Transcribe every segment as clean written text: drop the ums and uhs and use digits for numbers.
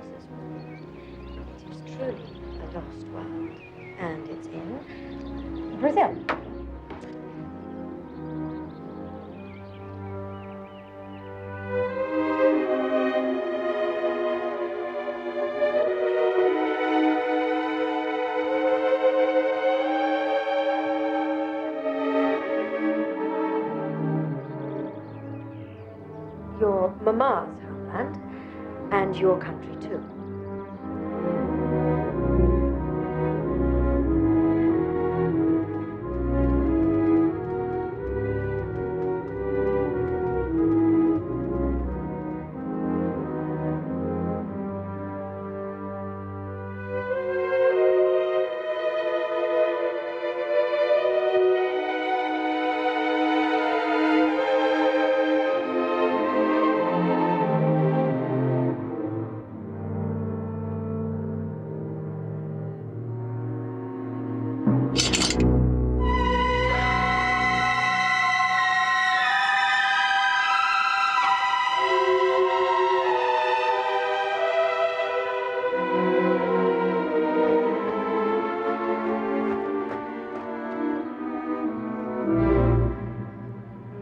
Jesus was. It is truly a lost world, and it's in Brazil. Your mama's homeland, and your country too.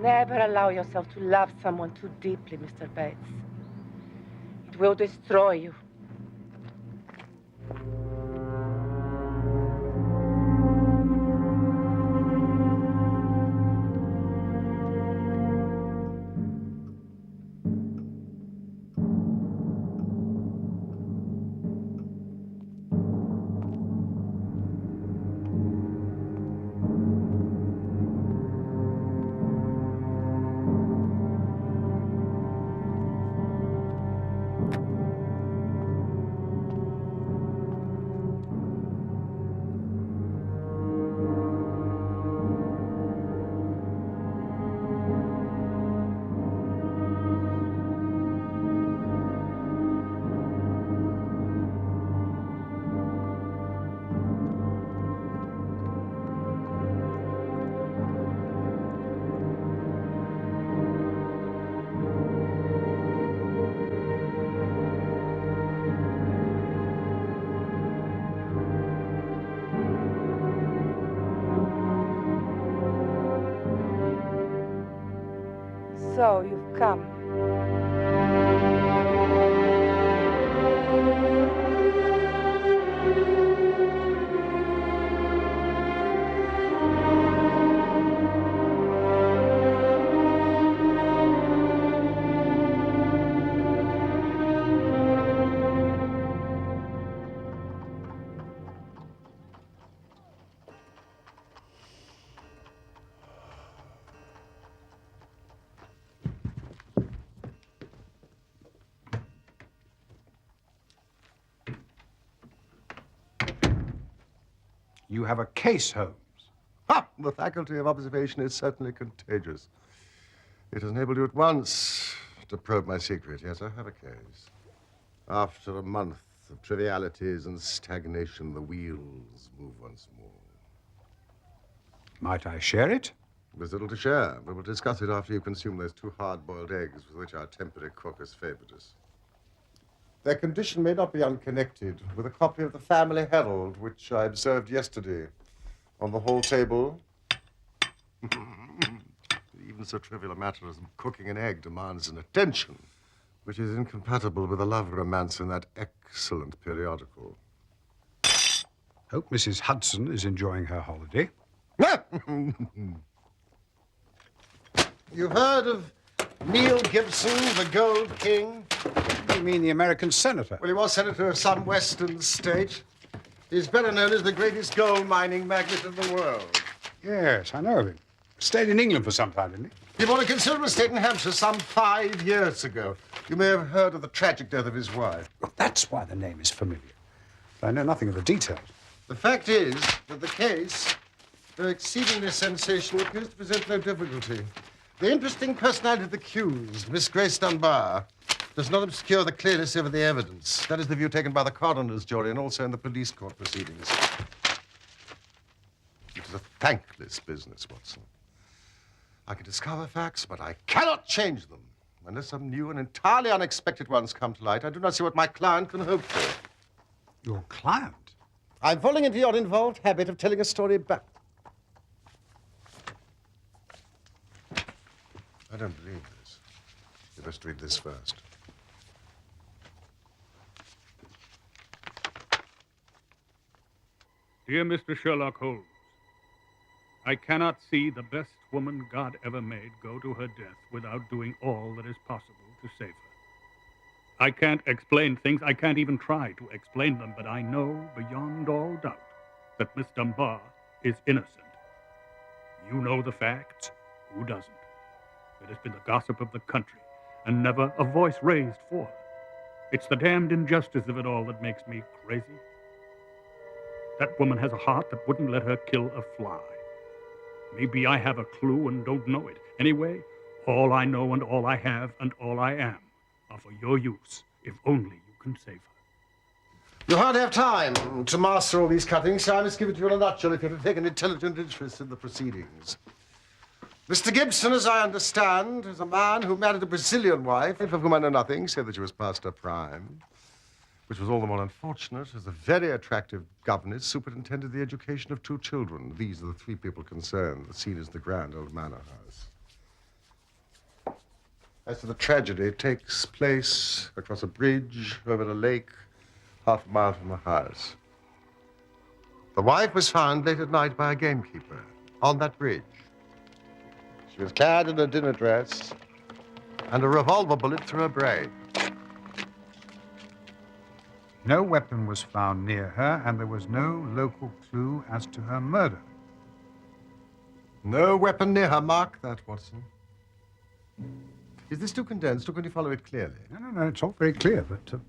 Never allow yourself to love someone too deeply, Mr. Bates. It will destroy you. So you've come. You have a case, Holmes. Ha! The faculty of observation is certainly contagious. It has enabled you at once to probe my secret. Yes, I have a case. After a month of trivialities and stagnation, the wheels move once more. Might I share it? There's little to share, but we'll discuss it after you consume those 2 hard-boiled eggs with which our temporary cook has favored us. Their condition may not be unconnected with a copy of the Family Herald, which I observed yesterday on the hall table. Even so trivial a matter as cooking an egg demands an attention which is incompatible with the love romance in that excellent periodical. Hope Mrs. Hudson is enjoying her holiday. You've heard of Neil Gibson, the Gold King? You mean the American senator? Well, he was senator of some western state. He's better known as the greatest gold mining magnate in the world. Yes, I know of him. Stayed in England for some time, didn't he? He bought a considerable estate in Hampshire some 5 years ago. You may have heard of the tragic death of his wife. Well, that's why the name is familiar. But I know nothing of the details. The fact is that the case, though exceedingly sensational, appears to present no difficulty. The interesting personality of the accused, Miss Grace Dunbar, does not obscure the clearness of the evidence. That is the view taken by the coroner's jury and also in the police court proceedings. It is a thankless business, Watson. I can discover facts, but I cannot change them. Unless some new and entirely unexpected ones come to light, I do not see what my client can hope for. Your client? I'm falling into your involved habit of telling a story back. I don't believe this. You must read this first. Dear Mr. Sherlock Holmes, I cannot see the best woman God ever made go to her death without doing all that is possible to save her. I can't explain things. I can't even try to explain them, but I know beyond all doubt that Miss Dunbar is innocent. You know the facts. Who doesn't? It has been the gossip of the country, and never a voice raised for her. It's the damned injustice of it all that makes me crazy. That woman has a heart that wouldn't let her kill a fly. Maybe I have a clue and don't know it. Anyway, all I know and all I have and all I am are for your use, if only you can save her. You hardly have time to master all these cuttings, so I must give it to you in a nutshell if you're to take an intelligent interest in the proceedings. Mr. Gibson, as I understand, is a man who married a Brazilian wife, of whom I know nothing, save that she was past her prime, which was all the more unfortunate, as a very attractive governess superintended the education of 2 children. These are the 3 people concerned. The scene is the grand old manor house. As to the tragedy, it takes place across a bridge over a lake, half a mile from the house. The wife was found late at night by a gamekeeper on that bridge. She was clad in a dinner dress and a revolver bullet through her brain. No weapon was found near her, and there was no local clue as to her murder. No weapon near her. Mark that, Watson. Is this too condensed, or can you follow it clearly? No, it's all very clear, but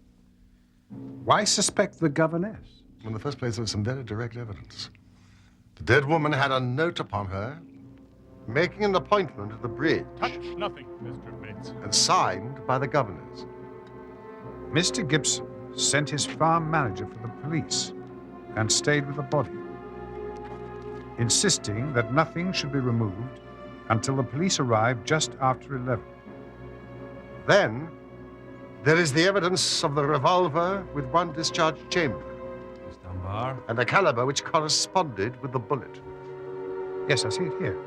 why suspect the governess? In the first place, there was some very direct evidence. The dead woman had a note upon her, making an appointment at the bridge. Touch nothing, Mr. Bates. And signed by the governors. Mr. Gibson sent his farm manager for the police and stayed with the body, insisting that nothing should be removed until the police arrived just after 11. Then, there is the evidence of the revolver with 1 discharged chamber. Miss Dunbar? And a caliber which corresponded with the bullet. Yes, I see it here.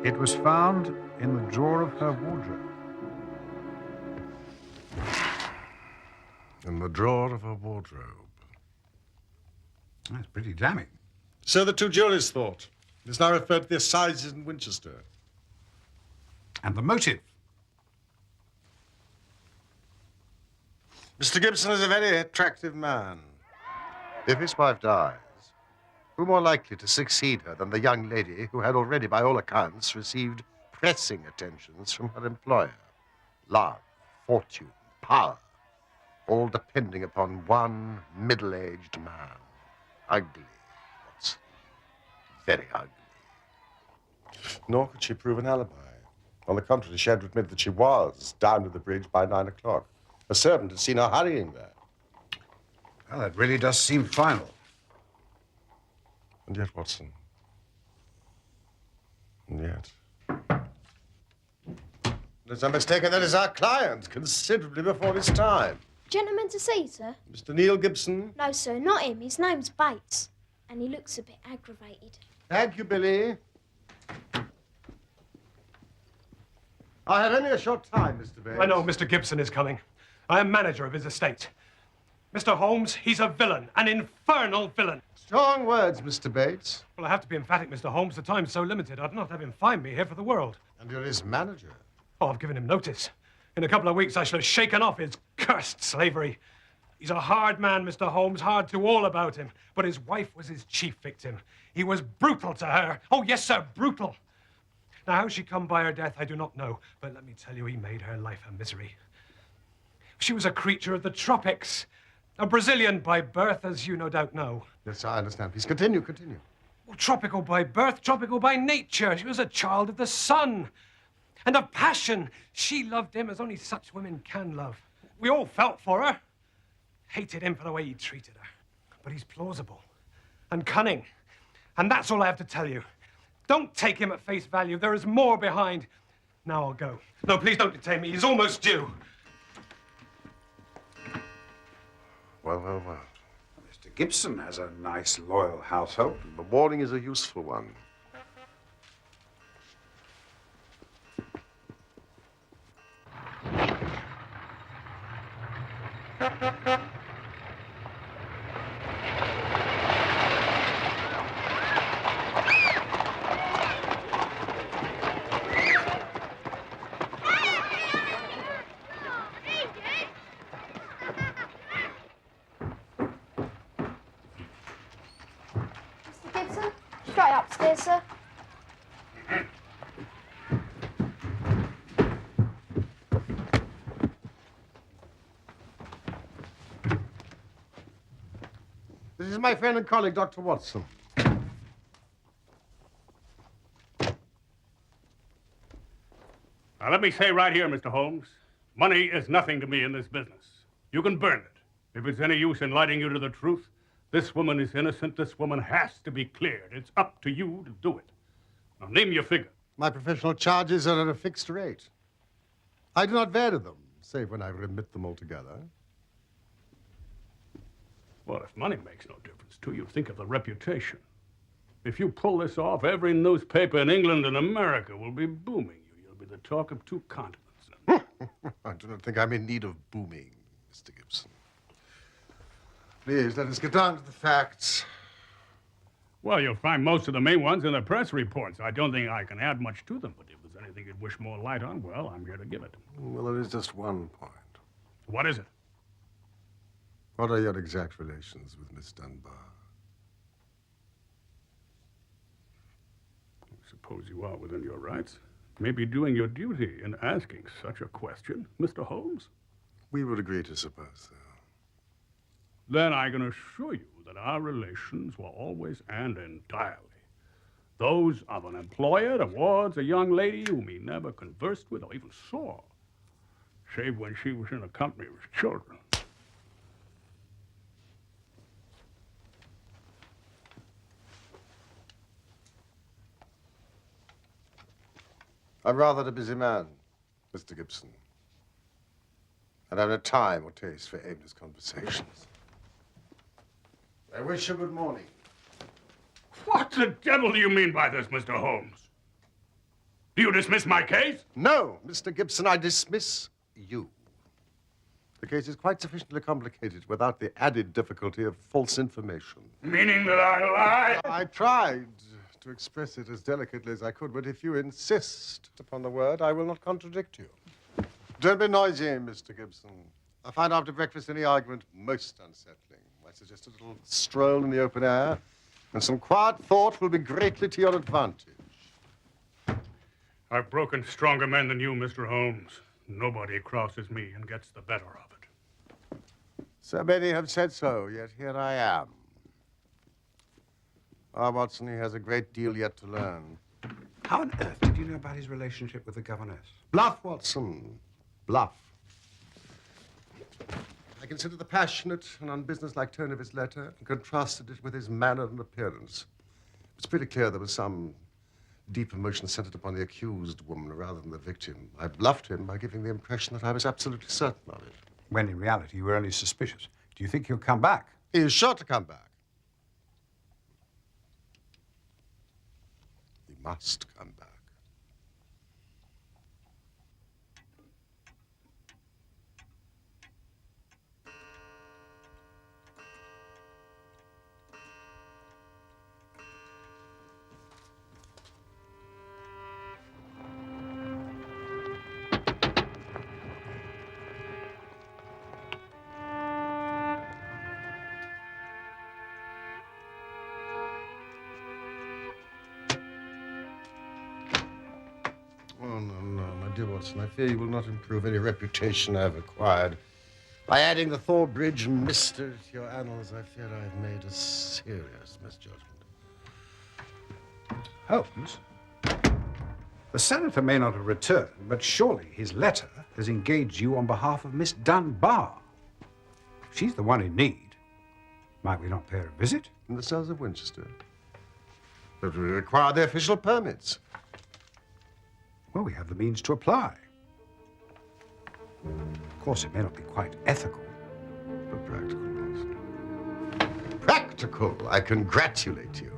It was found in the drawer of her wardrobe. In the drawer of her wardrobe. That's pretty damning. So the 2 juries thought. It is now referred to the assizes in Winchester. And the motive? Mr. Gibson is a very attractive man. If his wife dies, who more likely to succeed her than the young lady who had already, by all accounts, received pressing attentions from her employer? Love, fortune, power, all depending upon one middle-aged man. Ugly, Watson. Very ugly. Nor could she prove an alibi. On the contrary, she had to admit that she was down to the bridge by 9 o'clock. A servant had seen her hurrying there. Well, that really does seem final. And yet, Watson, and yet... Unless I'm mistaken, that is our client, considerably before his time. Gentleman to see, sir? Mr. Neil Gibson. No, sir, not him. His name's Bates, and he looks a bit aggravated. Thank you, Billy. I have only a short time, Mr. Bates. I know Mr. Gibson is coming. I am manager of his estate. Mr. Holmes, he's a villain, an infernal villain. Strong words, Mr. Bates. Well, I have to be emphatic, Mr. Holmes. The time's so limited, I'd not have him find me here for the world. And you're his manager. Oh, I've given him notice. In a couple of weeks, I shall have shaken off his cursed slavery. He's a hard man, Mr. Holmes, hard to all about him. But his wife was his chief victim. He was brutal to her. Oh, yes, sir, brutal. Now, how she come by her death, I do not know. But let me tell you, he made her life a misery. She was a creature of the tropics. A Brazilian by birth, as you no doubt know. Yes, I understand. Please continue. Well, tropical by birth, tropical by nature. She was a child of the sun. And of passion. She loved him as only such women can love. We all felt for her. Hated him for the way he treated her. But he's plausible and cunning. And that's all I have to tell you. Don't take him at face value. There is more behind. Now I'll go. No, please don't detain me. He's almost due. Well, well, well. Mr. Gibson has a nice, loyal household. The warning is a useful one. Mr. Gibson, straight upstairs, sir. This is my friend and colleague, Dr. Watson. Now, let me say right here, Mr. Holmes, money is nothing to me in this business. You can burn it. If it's any use in lighting you to the truth, this woman is innocent. This woman has to be cleared. It's up to you to do it. Now, name your figure. My professional charges are at a fixed rate. I do not vary them, save when I remit them altogether. Well, if money makes no difference to you, think of the reputation. If you pull this off, every newspaper in England and America will be booming you. You'll be the talk of 2 continents. I do not think I'm in need of booming, Mr. Gibson. Please, let us get down to the facts. Well, you'll find most of the main ones in the press reports. I don't think I can add much to them, but if there's anything you'd wish more light on, well, I'm here to give it. Well, there is just one point. What is it? What are your exact relations with Miss Dunbar? I suppose you are within your rights. Maybe doing your duty in asking such a question, Mr. Holmes. We would agree to suppose so. Then I can assure you that our relations were always and entirely those of an employer towards a young lady whom he never conversed with or even saw, save when she was in the company of his children. I'm rather a busy man, Mr. Gibson. And I have no time or taste for aimless conversations. I wish you good morning. What the devil do you mean by this, Mr. Holmes? Do you dismiss my case? No, Mr. Gibson, I dismiss you. The case is quite sufficiently complicated without the added difficulty of false information. Meaning that I lie? I tried to express it as delicately as I could, but if you insist upon the word, I will not contradict you. Don't be noisy, Mr. Gibson. I find after breakfast any argument most unsettling. I suggest a little stroll in the open air, and some quiet thought will be greatly to your advantage. I've broken stronger men than you, Mr. Holmes. Nobody crosses me and gets the better of it. So many have said so, yet here I am. Ah, Watson, he has a great deal yet to learn. How on earth did you know about his relationship with the governess? Bluff, Watson. Bluff. I considered the passionate and unbusinesslike tone of his letter and contrasted it with his manner and appearance. It was pretty clear there was some deep emotion centered upon the accused woman rather than the victim. I bluffed him by giving the impression that I was absolutely certain of it. When in reality you were only suspicious. Do you think he'll come back? He is sure to come back. He must come back. Oh, no, my dear Watson, I fear you will not improve any reputation I have acquired. By adding the Thor Bridge mystery to your annals, I fear I have made a serious misjudgment. Holmes? The senator may not have returned, but surely his letter has engaged you on behalf of Miss Dunbar. She's the one in need. Might we not pay her a visit? In the cells of Winchester. But we require the official permits. well, we have the means to apply. Of course, it may not be quite ethical, but practical, Watson. Practical, I congratulate you.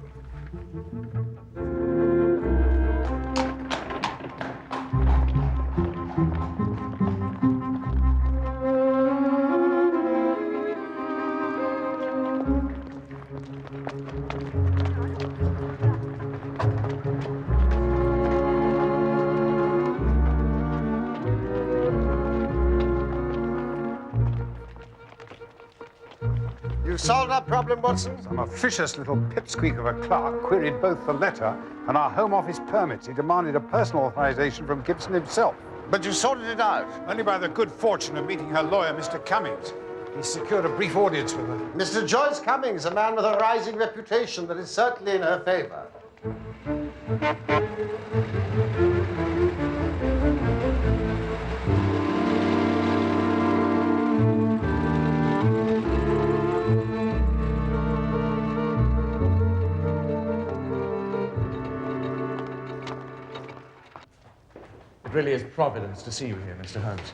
You solved our problem, Watson? Some officious little pipsqueak of a clerk queried both the letter and our Home Office permits. He demanded a personal authorization from Gibson himself. But you sorted it out. Only by the good fortune of meeting her lawyer, Mr. Cummings. He secured a brief audience with her. Mr. Joyce Cummings, a man with a rising reputation that is certainly in her favor. It really is Providence to see you here, Mr. Holmes.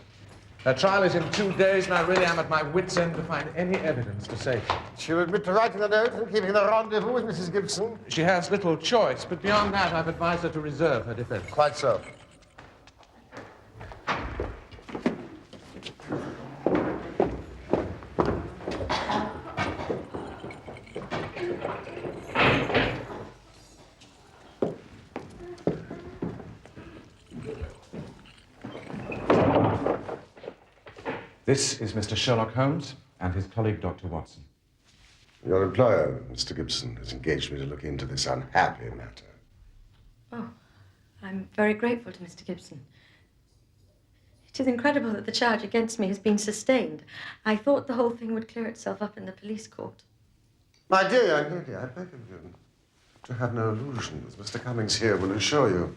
Her trial is in 2 days, and I really am at my wit's end to find any evidence to save her. She'll admit to writing the note and keeping the rendezvous with Mrs. Gibson. She has little choice, but beyond that, I've advised her to reserve her defense. Quite so. This is Mr. Sherlock Holmes and his colleague, Dr. Watson. Your employer, Mr. Gibson, has engaged me to look into this unhappy matter. Oh, I'm very grateful to Mr. Gibson. It is incredible that the charge against me has been sustained. I thought the whole thing would clear itself up in the police court. My dear young lady, I beg of you to have no illusions. Mr. Cummings here will assure you.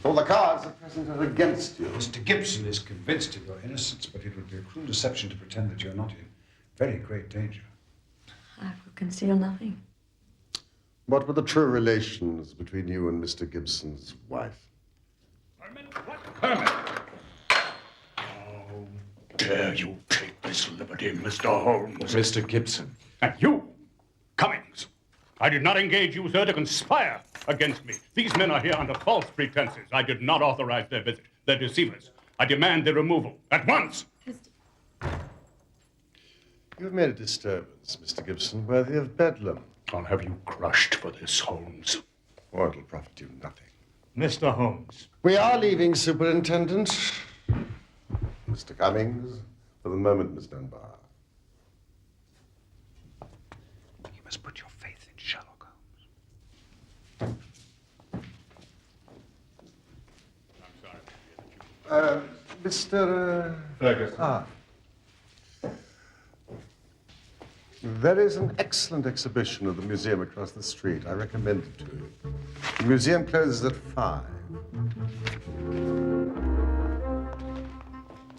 All the cards at present are against you. Mr. Gibson is convinced of your innocence, but it would be a cruel deception to pretend that you're not in very great danger. I will conceal nothing. What were the true relations between you and Mr. Gibson's wife? Herman! How dare you take this liberty, Mr. Holmes? Mr. Gibson. And you, Cummings. I did not engage you, sir, to conspire against me. These men are here under false pretenses. I did not authorize their visit. They're deceivers. I demand their removal at once. You've made a disturbance, Mr. Gibson, worthy of bedlam. I'll have you crushed for this, Holmes. Or it'll profit you nothing. Mr. Holmes. We are leaving, Superintendent. Mr. Cummings, for the moment, Miss Dunbar. You must put your faith in Sherlock Holmes. I'm sorry. Mr. Ferguson. Ah. There is an excellent exhibition of the museum across the street. I recommend it to you. The museum closes at 5.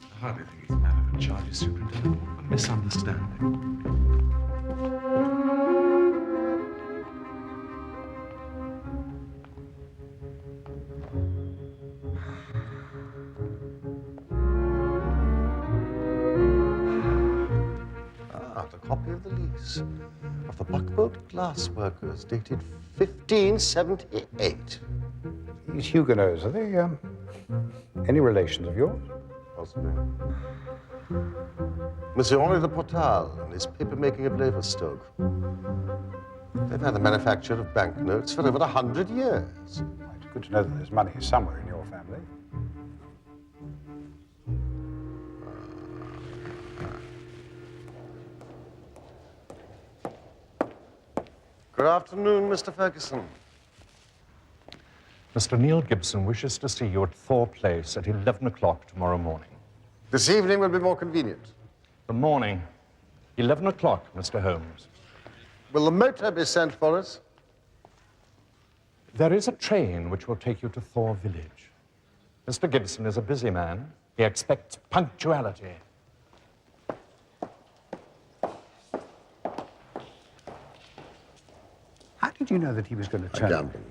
I hardly think it's a matter of a charge, Superintendent. A misunderstanding. A copy of the lease of the Buckbolt Glass Workers dated 1578. These Huguenots, are they, any relations of yours? Possibly. Monsieur Henri de Portal and his paper-making of Leverstoke. They've had the manufacture of banknotes for over 100 years. It's good to know that there's money somewhere in your family. Good afternoon, Mr. Ferguson. Mr. Neil Gibson wishes to see you at Thor Place at 11 o'clock tomorrow morning. This evening will be more convenient. The morning, 11 o'clock, Mr. Holmes. Will the motor be sent for us? There is a train which will take you to Thor Village. Mr. Gibson is a busy man. He expects punctuality. How did you know that he was going to I turn? gambled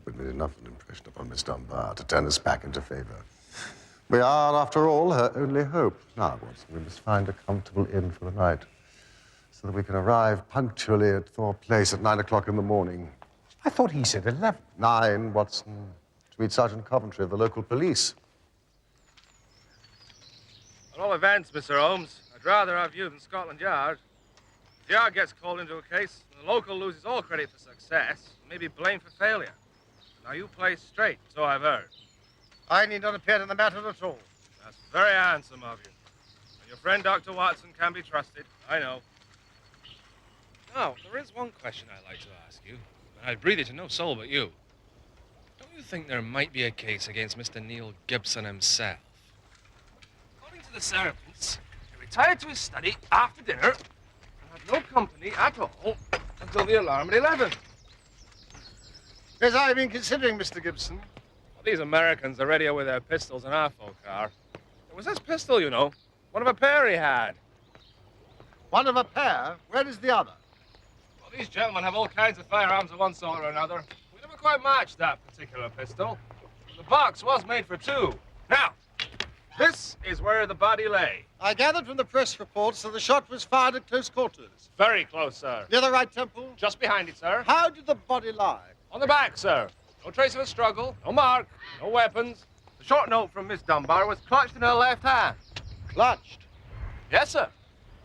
with made enough of an impression upon Miss Dunbar to turn us back into favor. We are, after all, her only hope. Now, Watson, we must find a comfortable inn for the night so that we can arrive punctually at Thor Place at 9 o'clock in the morning. I thought he said 11. 9, Watson, to meet Sergeant Coventry of the local police. At all events, Mr. Holmes, I'd rather have you than Scotland Yard. If the Yard gets called into a case, and the local loses all credit for success, and may be blamed for failure. Now you play straight, so I've heard. I need not appear in the matter at all. That's very handsome of you. And your friend Dr. Watson can be trusted, I know. Now, there is one question I'd like to ask you, and I'd breathe it to no soul but you. Don't you think there might be a case against Mr. Neil Gibson himself? According to the servants, he retired to his study after dinner and had no company at all until the alarm at 11. Yes, I've been considering, Mr. Gibson. Well, these Americans are readier with their pistols than our folk are. It was this pistol, you know, one of a pair he had. One of a pair? Where is the other? Well, these gentlemen have all kinds of firearms of one sort or another. We never quite matched that particular pistol. The box was made for two. Now, this is where the body lay. I gathered from the press reports that the shot was fired at close quarters. Very close, sir. Near the right temple? Just behind it, sir. How did the body lie? On the back, sir. No trace of a struggle, no mark, no weapons. The short note from Miss Dunbar was clutched in her left hand. Clutched? Yes, sir.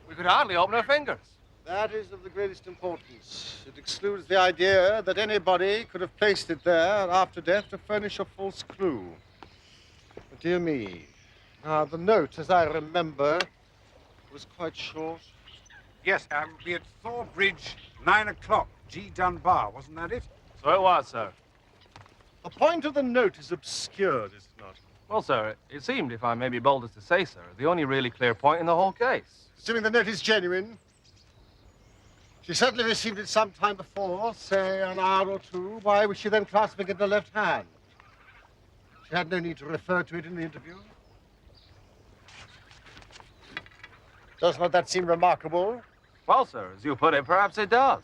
We could hardly open her fingers. That is of the greatest importance. It excludes the idea that anybody could have placed it there after death to furnish a false clue. But dear me. Now, the note, as I remember, was quite short. Yes, we'll be at Thor Bridge, 9 o'clock. G. Dunbar, wasn't that it? So it was, sir. The point of the note is obscured, is it not? Well, sir, it seemed, if I may be bold as to say, sir, the only really clear point in the whole case. Assuming the note is genuine, she certainly received it some time before, say an hour or two. Why was she then clasping it in her left hand? She had no need to refer to it in the interview. Does not that seem remarkable? Well, sir, as you put it, perhaps it does.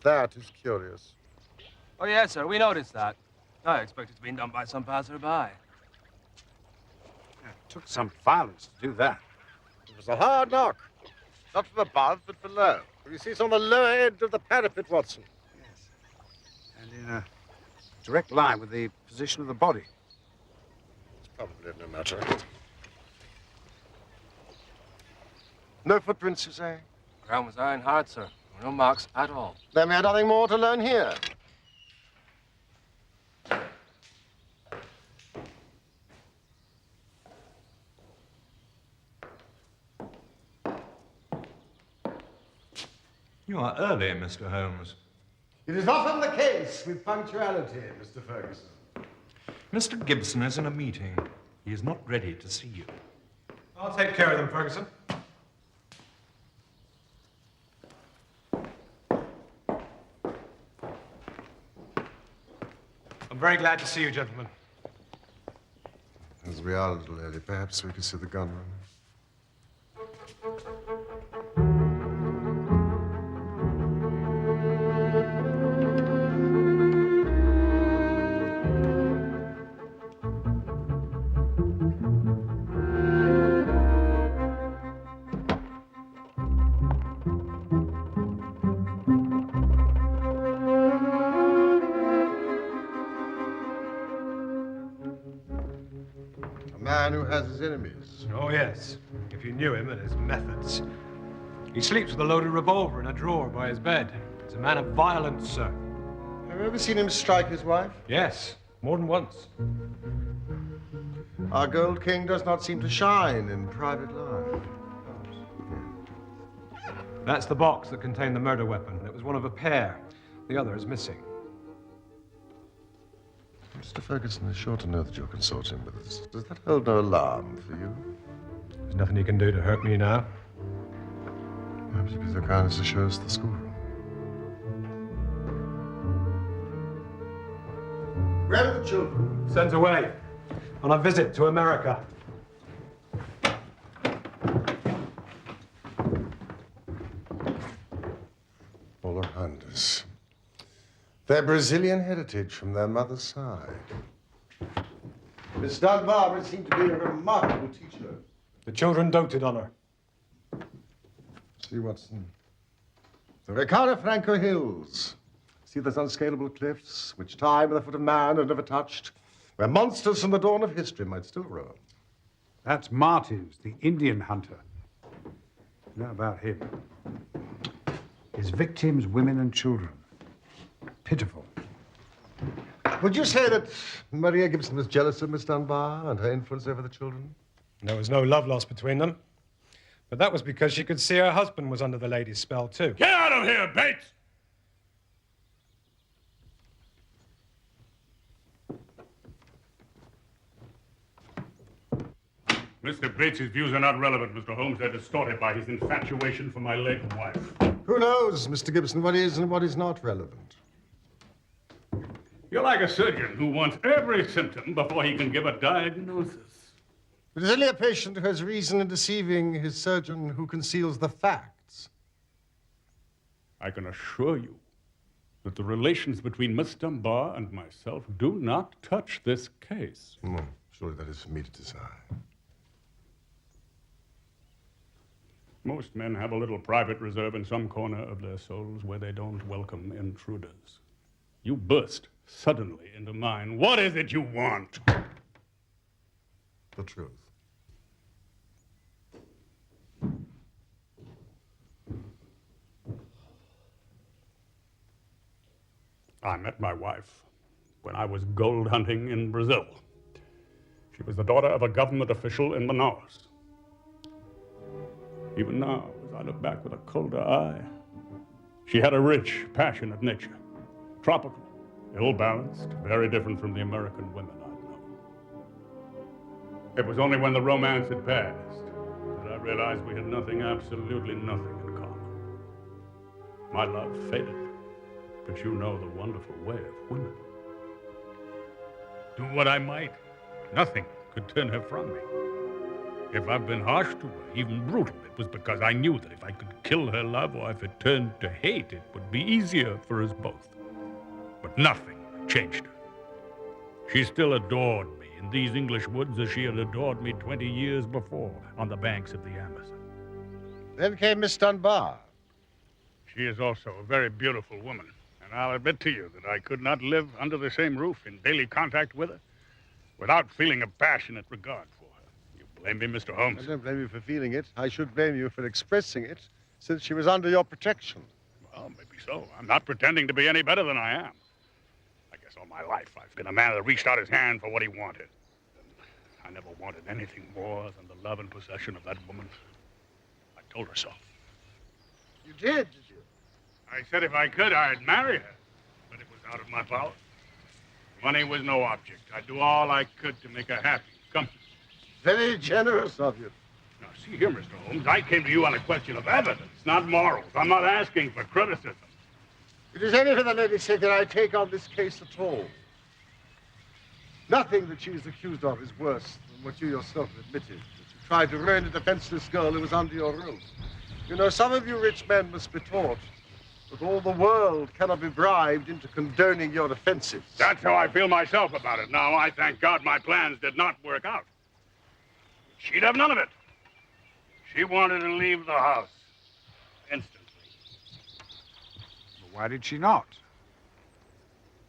That is curious. Oh, yes, sir, we noticed that. I expect it to be done by some passerby. Yeah, it took some violence to do that. It was a hard knock. Not from above, but below. You see, it's on the lower edge of the parapet, Watson. Yes. And in a direct line with the position of the body. It's probably no matter. No footprints, you say? The ground was iron hard, sir. No marks at all. Then we had nothing more to learn here. You are early, Mr. Holmes. It is often the case with punctuality, Mr. Ferguson. Mr. Gibson is in a meeting. He is not ready to see you. I'll take care of them, Ferguson. I'm very glad to see you, gentlemen. As we are a little early, perhaps we could see the gunroom. A man who has his enemies. Oh, yes. If you knew him and his methods. He sleeps with a loaded revolver in a drawer by his bed. He's a man of violence, sir. Have you ever seen him strike his wife? Yes, more than once. Our Gold King does not seem to shine in private life. That's the box that contained the murder weapon. It was one of a pair. The other is missing. Mr. Ferguson is sure to know that you're consorting with us. Does that hold no alarm for you? There's nothing you can do to hurt me now. Perhaps you'd be so kind as to show us the schoolroom. Where are the children? Sent away on a visit to America. All Highlanders. Their Brazilian heritage from their mother's side. Miss Dunbar would seem to be a remarkable teacher. The children doted on her. See, Watson. The Ricardo Franco Hills. See those unscalable cliffs, which time and the foot of man had never touched, where monsters from the dawn of history might still roam. That's Martins, the Indian hunter. You know about him. His victims, women and children. Pitiful. Would you say that Maria Gibson was jealous of Miss Dunbar and her influence over the children? There was no love lost between them. But that was because she could see her husband was under the lady's spell, too. Get out of here, Bates! Mr. Bates's views are not relevant, Mr. Holmes. They're distorted by his infatuation for my late wife. Who knows, Mr. Gibson, what is and what is not relevant? You're like a surgeon who wants every symptom before he can give a diagnosis. It is only a patient who has reason in deceiving his surgeon who conceals the facts. I can assure you that the relations between Miss Dunbar and myself do not touch this case. Surely that is for me to decide. Most men have a little private reserve in some corner of their souls where they don't welcome intruders. You burst suddenly into mine. What is it you want? The truth. I met my wife when I was gold hunting in Brazil. She was the daughter of a government official in Manaus. Even now, as I look back with a colder eye, she had a rich, passionate nature, tropical, ill-balanced, very different from the American women I'd known. It was only when the romance had passed that I realized we had nothing, absolutely nothing in common. My love faded, but you know the wonderful way of women. Do what I might, nothing could turn her from me. If I've been harsh to her, even brutal, it was because I knew that if I could kill her love or if it turned to hate, it would be easier for us both. But nothing changed her. She still adored me in these English woods as she had adored me 20 years before on the banks of the Amazon. Then came Miss Dunbar. She is also a very beautiful woman, and I'll admit to you that I could not live under the same roof in daily contact with her without feeling a passionate regard for her. Blame me, Mr. Holmes. I don't blame you for feeling it. I should blame you for expressing it, since she was under your protection. Well, maybe so. I'm not pretending to be any better than I am. I guess all my life I've been a man that reached out his hand for what he wanted. I never wanted anything more than the love and possession of that woman. I told her so. You did you? I said if I could, I'd marry her. But it was out of my power. Money was no object. I'd do all I could to make her happy. Come. Very generous of you. Now, see here, Mr. Holmes, I came to you on a question of evidence, not morals. I'm not asking for criticism. It is only for the lady's sake that I take on this case at all. Nothing that she is accused of is worse than what you yourself have admitted, that you tried to ruin a defenseless girl who was under your roof. You know, some of you rich men must be taught that all the world cannot be bribed into condoning your offenses. That's how I feel myself about it. Now, I thank God my plans did not work out. She'd have none of it. She wanted to leave the house instantly. But why did she not?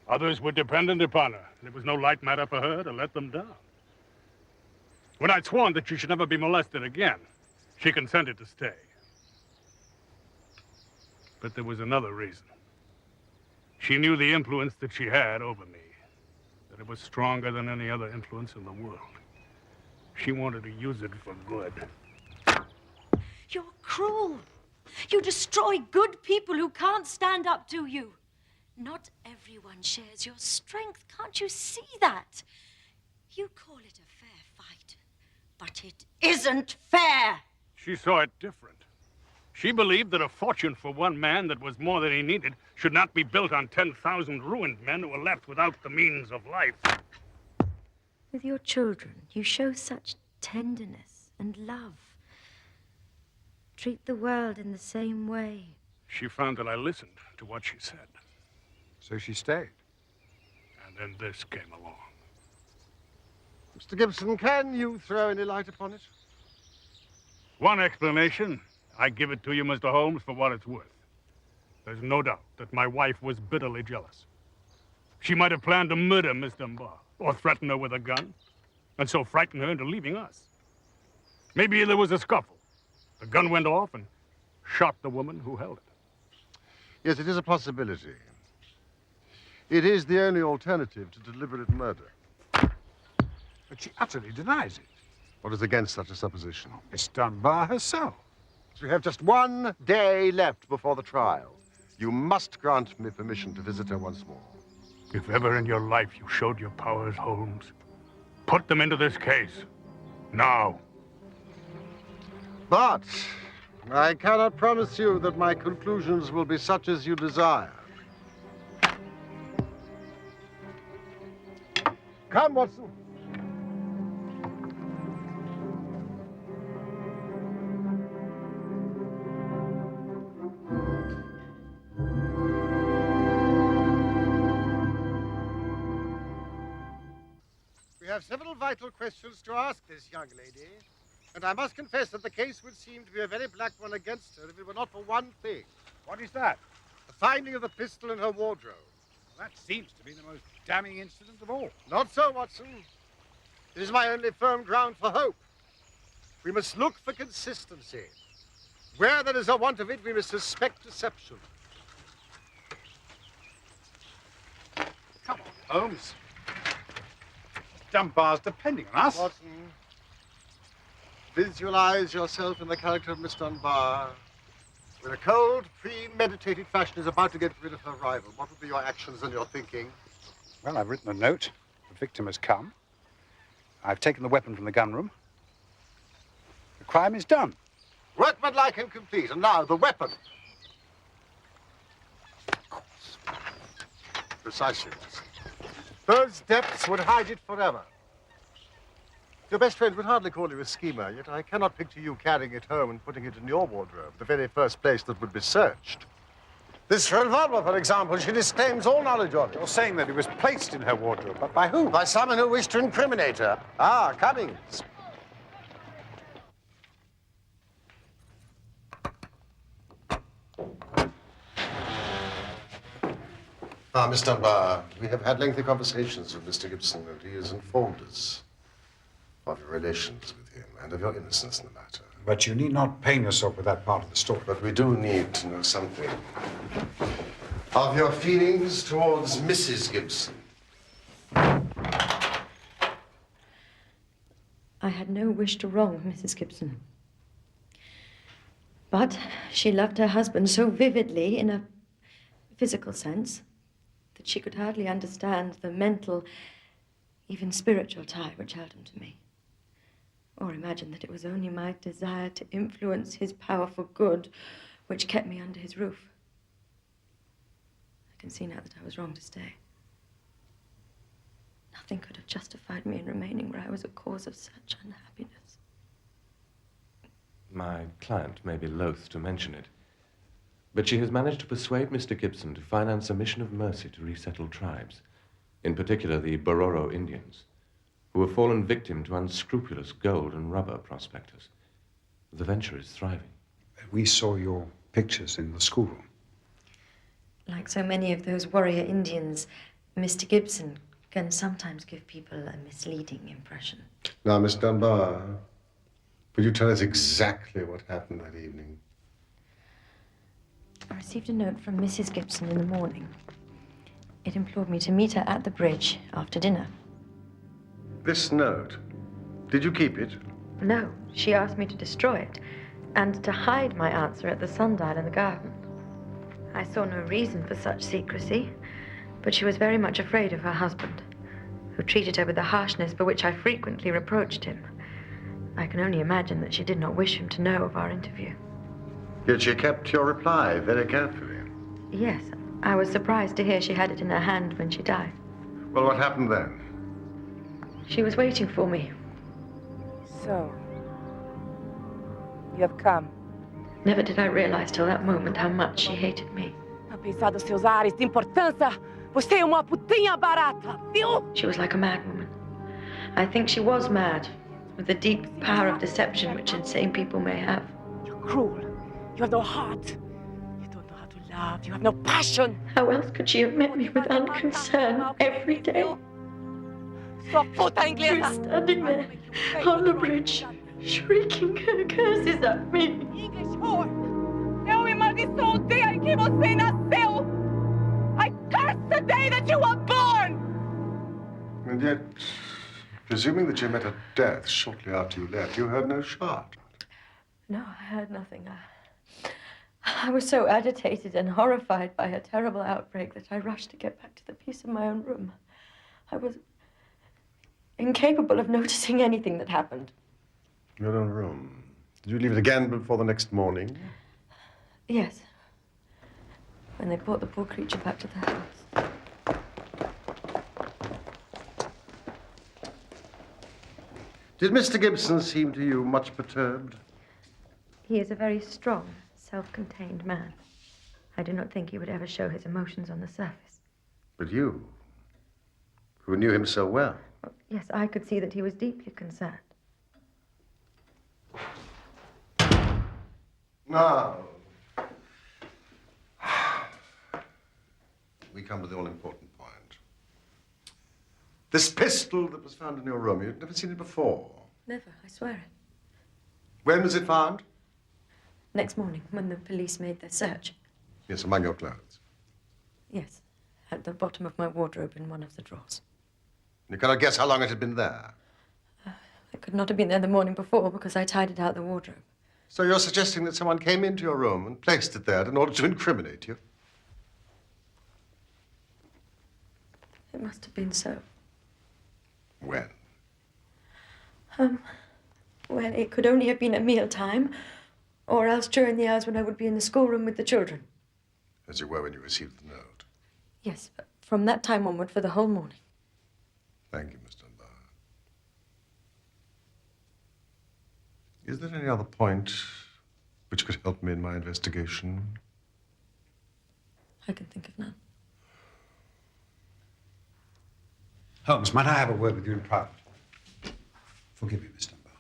Others were dependent upon her, and it was no light matter for her to let them down. When I'd sworn that she should never be molested again, she consented to stay. But there was another reason. She knew the influence that she had over me, that it was stronger than any other influence in the world. She wanted to use it for good. You're cruel. You destroy good people who can't stand up to you. Not everyone shares your strength. Can't you see that? You call it a fair fight, but it isn't fair. She saw it different. She believed that a fortune for one man that was more than he needed should not be built on 10,000 ruined men who were left without the means of life. With your children, you show such tenderness and love. Treat the world in the same way. She found that I listened to what she said. So she stayed. And then this came along. Mr. Gibson, can you throw any light upon it? One explanation. I give it to you, Mr. Holmes, for what it's worth. There's no doubt that my wife was bitterly jealous. She might have planned to murder Miss Dunbar, or threaten her with a gun, and so frighten her into leaving us. Maybe there was a scuffle. The gun went off and shot the woman who held it. Yes, it is a possibility. It is the only alternative to deliberate murder. But she utterly denies it. What is against such a supposition? Miss Dunbar herself. We have just 1 day left before the trial. You must grant me permission to visit her once more. If ever in your life you showed your powers, Holmes, put them into this case. Now. But I cannot promise you that my conclusions will be such as you desire. Come, Watson. We have several vital questions to ask this young lady, and I must confess that the case would seem to be a very black one against her if it were not for one thing. What is that? The finding of the pistol in her wardrobe. Well, that seems to be the most damning incident of all. Not so, Watson. It is my only firm ground for hope. We must look for consistency. Where there is a want of it, we must suspect deception. Come on, Holmes. Dunbar's depending on us. Watson, visualize yourself in the character of Miss Dunbar. When a cold, premeditated fashion is about to get rid of her rival, what would be your actions and your thinking? Well, I've written a note. The victim has come. I've taken the weapon from the gun room. The crime is done. Workmanlike and complete. And now, the weapon. Of course. Precisely. Those depths would hide it forever. Your best friend would hardly call you a schemer, yet I cannot picture you carrying it home and putting it in your wardrobe, the very first place that would be searched. This revolver, for example, she disclaims all knowledge of it. You're saying that it was placed in her wardrobe, but by whom? By someone who wished to incriminate her. Ah, Cummings. Ah, Miss Dunbar, we have had lengthy conversations with Mr. Gibson, and he has informed us of your relations with him and of your innocence in the matter. But you need not pain yourself with that part of the story. But we do need to know something of your feelings towards Mrs. Gibson. I had no wish to wrong Mrs. Gibson. But she loved her husband so vividly in a physical sense that she could hardly understand the mental, even spiritual tie which held him to me. Or imagine that it was only my desire to influence his power for good which kept me under his roof. I can see now that I was wrong to stay. Nothing could have justified me in remaining where I was a cause of such unhappiness. My client may be loath to mention it, but she has managed to persuade Mr. Gibson to finance a mission of mercy to resettle tribes, in particular the Bororo Indians, who have fallen victim to unscrupulous gold and rubber prospectors. The venture is thriving. We saw your pictures in the schoolroom. Like so many of those warrior Indians, Mr. Gibson can sometimes give people a misleading impression. Now, Miss Dunbar, will you tell us exactly what happened that evening? I received a note from Mrs. Gibson in the morning. It implored me to meet her at the bridge after dinner. This note, did you keep it? No, she asked me to destroy it and to hide my answer at the sundial in the garden. I saw no reason for such secrecy, but she was very much afraid of her husband, who treated her with a harshness for which I frequently reproached him. I can only imagine that she did not wish him to know of our interview. Yet she kept your reply very carefully. Yes, I was surprised to hear she had it in her hand when she died. Well, what happened then? She was waiting for me. So, you have come. Never did I realize till that moment how much she hated me. Apesar dos seus ares de importância, você é uma putinha barata, viu? She was like a madwoman. I think she was mad, with the deep power of deception which insane people may have. You're cruel. You have no heart. You don't know how to love. You have no passion. How else could she have met me with unconcern every day? Sua puta She inglesa. was standing there on the bridge, shrieking her curses at me. English whore. Eu amaldiçoo o dia em que você nasceu. I curse the day that you were born. And yet, presuming that you met her death shortly after you left, you heard no shot. No, I heard nothing. I was so agitated and horrified by her terrible outbreak that I rushed to get back to the peace of my own room. I was incapable of noticing anything that happened. Your own room. Did you leave it again before the next morning? Yes. When they brought the poor creature back to the house. Did Mr. Gibson seem to you much perturbed? He is a very strong, self-contained man. I do not think he would ever show his emotions on the surface. But you, who knew him so well. Yes, I could see that he was deeply concerned. Now, we come to the all-important point. This pistol that was found in your room, you'd never seen it before. Never, I swear it. When was it found? Next morning, when the police made their search. Yes, among your clothes. Yes, at the bottom of my wardrobe in one of the drawers. You cannot guess how long it had been there. It could not have been there the morning before because I tidied out the wardrobe. So you're suggesting that someone came into your room and placed it there in order to incriminate you? It must have been so. When? Well, it could only have been at mealtime, or else during the hours when I would be in the schoolroom with the children. As you were when you received the note. Yes, from that time onward for the whole morning. Thank you, Miss Dunbar. Is there any other point which could help me in my investigation? I can think of none. Holmes, might I have a word with you in private? Forgive me, Miss Dunbar.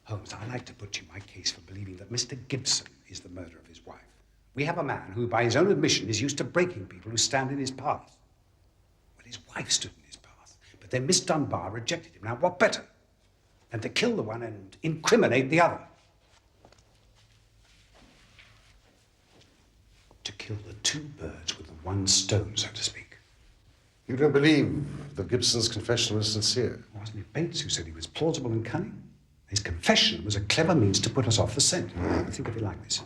Holmes, I like to put you my case for believing that Mr. Gibson is the murderer of his wife. We have a man who, by his own admission, is used to breaking people who stand in his path. Well, his wife stood in his path, but then Miss Dunbar rejected him. Now, what better than to kill the one and incriminate the other? To kill the two birds with the one stone, so to speak. You don't believe that Gibson's confession was sincere? Wasn't it Bates who said he was plausible and cunning? His confession was a clever means to put us off the scent. Think of it like this.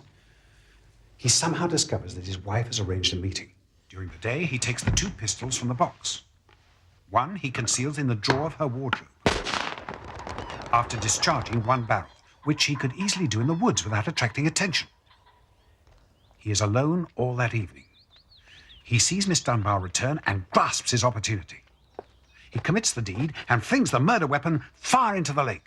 He somehow discovers that his wife has arranged a meeting. During the day, he takes the two pistols from the box. One he conceals in the drawer of her wardrobe. After discharging one barrel, which he could easily do in the woods without attracting attention. He is alone all that evening. He sees Miss Dunbar return and grasps his opportunity. He commits the deed and flings the murder weapon far into the lake.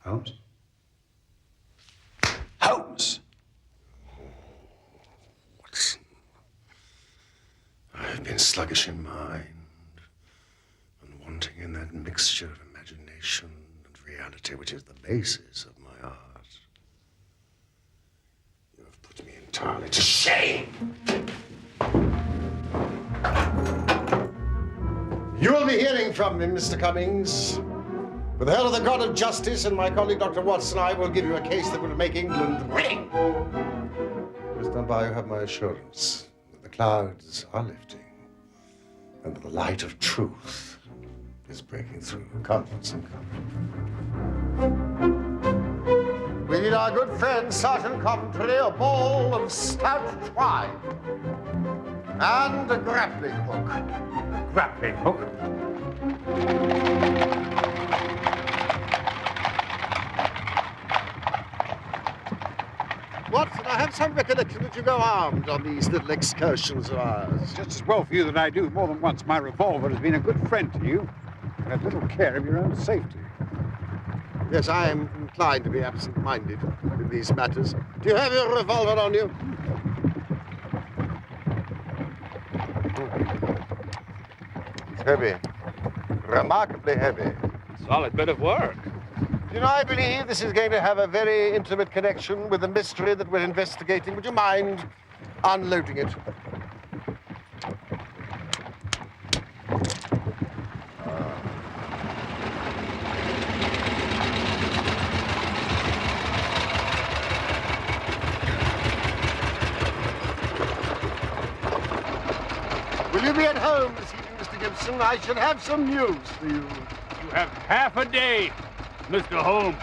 Holmes? Holmes! Watson, I've been sluggish in mind and wanting in that mixture of imagination and reality which is the basis of my art. You have put me entirely to shame. You will be hearing from me, Mr. Cummings. With the help of the God of Justice and my colleague, Dr. Watson, I will give you a case that will make England ring. Miss Dunbar, you have my assurance that the clouds are lifting and that the light of truth is breaking through. Come, Watson, come. We need our good friend, Sergeant Coventry, a ball of stout twine and a grappling hook. Grappling hook? Watson, I have some recollection that you go armed on these little excursions of ours. Just as well for you that I do. More than once, my revolver has been a good friend to you. You have little care of your own safety. Yes, I am inclined to be absent-minded in these matters. Do you have your revolver on you? It's heavy. Remarkably heavy. Solid bit of work. You know, I believe this is going to have a very intimate connection with the mystery that we're investigating. Would you mind unloading it? Will you be at home this evening, Mr. Gibson? I should have some news for you. You have half a day, Mr. Holmes.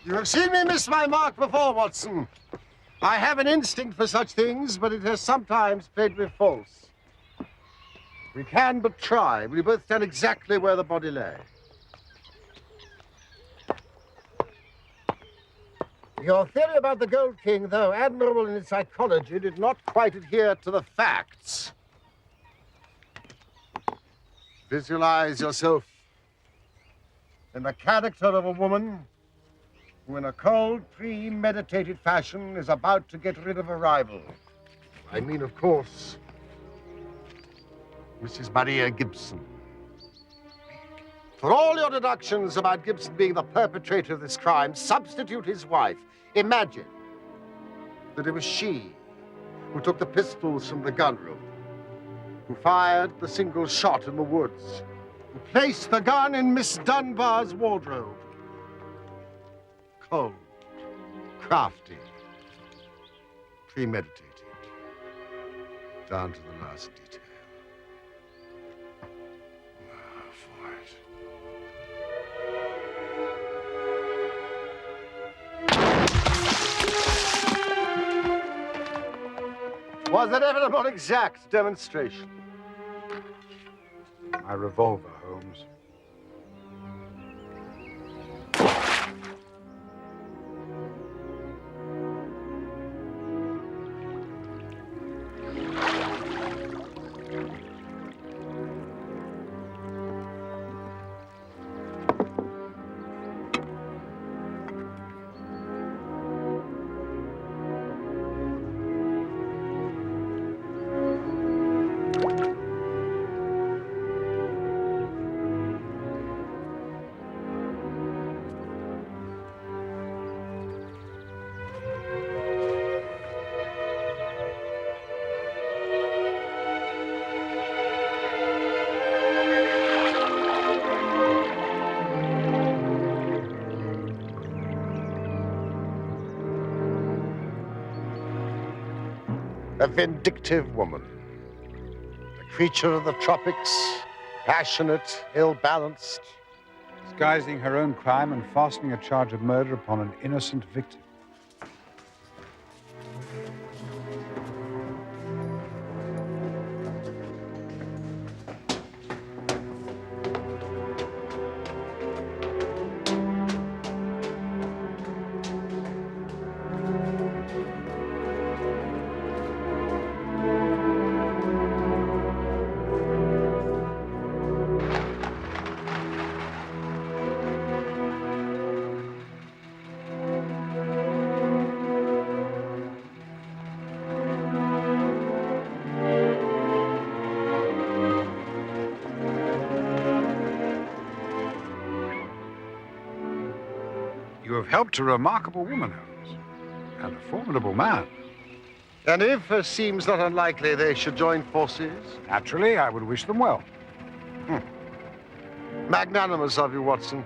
You have seen me miss my mark before, Watson. I have an instinct for such things, but it has sometimes played me false. We can but try. We both tell exactly where the body lay. Your theory about the Gold King, though admirable in its psychology, did not quite adhere to the facts. Visualize yourself in the character of a woman who, in a cold, premeditated fashion, is about to get rid of a rival. I mean, of course, Mrs. Maria Gibson. For all your deductions about Gibson being the perpetrator of this crime, substitute his wife. Imagine that it was she who took the pistols from the gun room, who fired the single shot in the woods, who placed the gun in Miss Dunbar's wardrobe. Cold, crafty, premeditated, down to the last detail. Now for it. Was it ever a more exact demonstration? My revolver, Holmes. A vindictive woman, a creature of the tropics, passionate, ill-balanced. Disguising her own crime and fastening a charge of murder upon an innocent victim. You have helped a remarkable woman, Holmes, and a formidable man. And if, as seems not unlikely, they should join forces? Naturally, I would wish them well. Magnanimous of you, Watson.